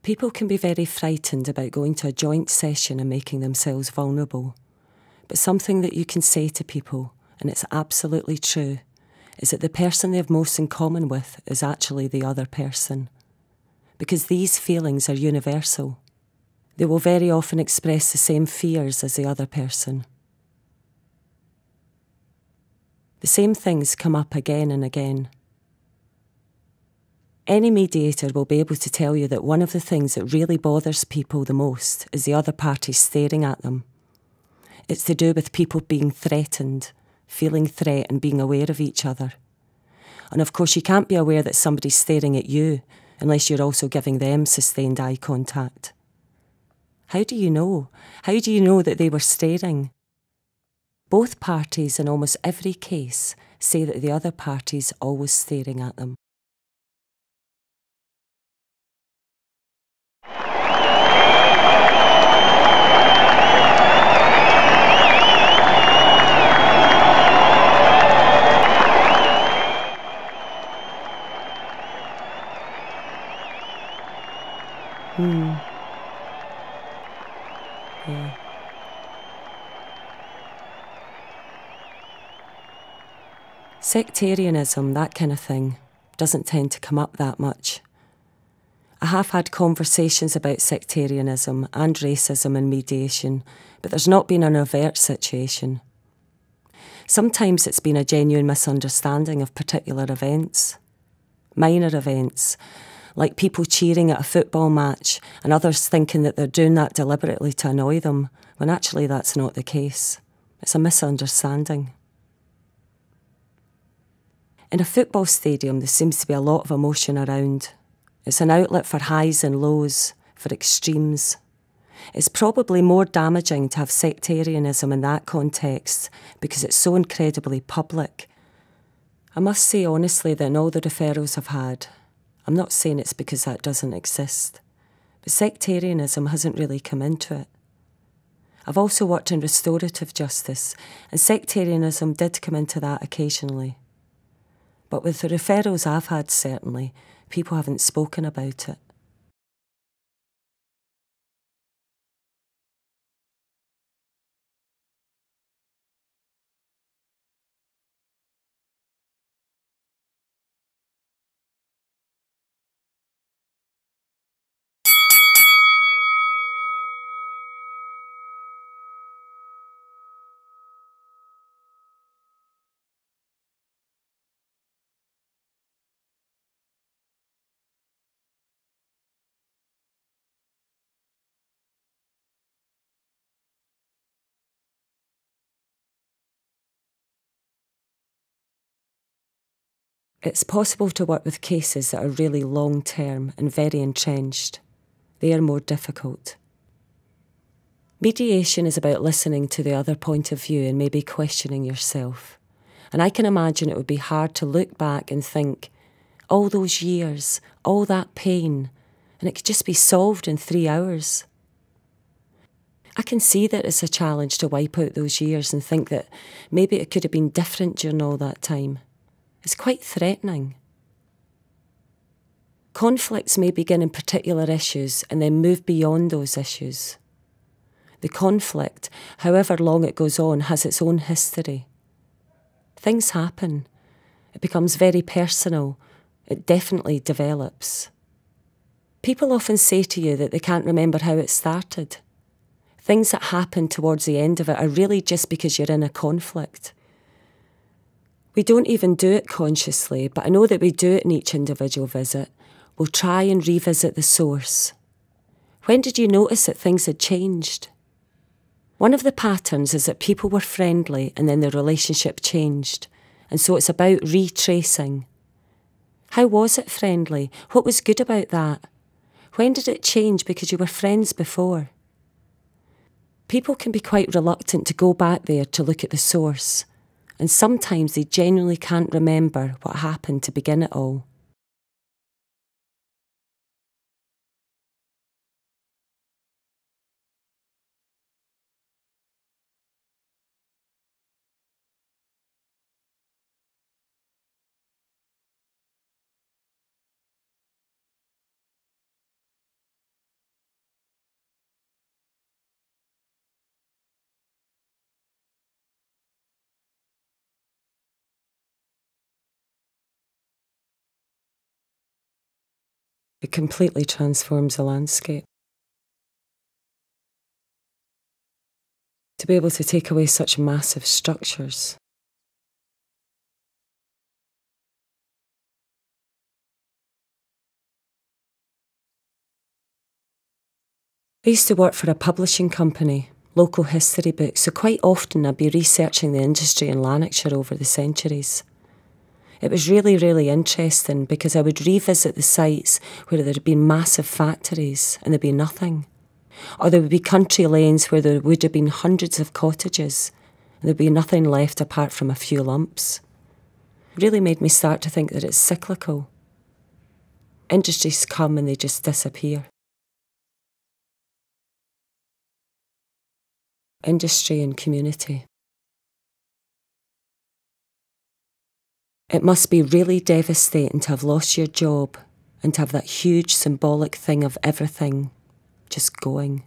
People can be very frightened about going to a joint session and making themselves vulnerable. But something that you can say to people, and it's absolutely true, is that the person they have most in common with is actually the other person. Because these feelings are universal. They will very often express the same fears as the other person. The same things come up again and again. Any mediator will be able to tell you that one of the things that really bothers people the most is the other party staring at them. It's to do with people being threatened, feeling threat and being aware of each other. And of course you can't be aware that somebody's staring at you unless you're also giving them sustained eye contact. How do you know? How do you know that they were staring? Both parties in almost every case say that the other party's always staring at them. Yeah. Sectarianism, that kind of thing, doesn't tend to come up that much. I have had conversations about sectarianism and racism in mediation, but there's not been an overt situation. Sometimes it's been a genuine misunderstanding of particular events, minor events, like people cheering at a football match and others thinking that they're doing that deliberately to annoy them, when actually that's not the case. It's a misunderstanding. In a football stadium, there seems to be a lot of emotion around. It's an outlet for highs and lows, for extremes. It's probably more damaging to have sectarianism in that context because it's so incredibly public. I must say honestly that in all the referrals I've had, I'm not saying it's because that doesn't exist, but sectarianism hasn't really come into it. I've also worked in restorative justice, and sectarianism did come into that occasionally. But with the referrals I've had, certainly, people haven't spoken about it. It's possible to work with cases that are really long-term and very entrenched. They are more difficult. Mediation is about listening to the other point of view and maybe questioning yourself. And I can imagine it would be hard to look back and think, all those years, all that pain, and it could just be solved in 3 hours. I can see that it's a challenge to wipe out those years and think that maybe it could have been different during all that time. It's quite threatening. Conflicts may begin in particular issues and then move beyond those issues. The conflict, however long it goes on, has its own history. Things happen. It becomes very personal. It definitely develops. People often say to you that they can't remember how it started. Things that happen towards the end of it are really just because you're in a conflict. We don't even do it consciously, but I know that we do it in each individual visit. We'll try and revisit the source. When did you notice that things had changed? One of the patterns is that people were friendly and then their relationship changed. And so it's about retracing. How was it friendly? What was good about that? When did it change because you were friends before? People can be quite reluctant to go back there to look at the source. And sometimes they genuinely can't remember what happened to begin it all. It completely transforms the landscape. To be able to take away such massive structures. I used to work for a publishing company, local history books, so quite often I'd be researching the industry in Lanarkshire over the centuries. It was really, really interesting because I would revisit the sites where there had been massive factories and there'd be nothing. Or there would be country lanes where there would have been hundreds of cottages and there'd be nothing left apart from a few lumps. It really made me start to think that it's cyclical. Industries come and they just disappear. Industry and community. It must be really devastating to have lost your job and to have that huge symbolic thing of everything just going.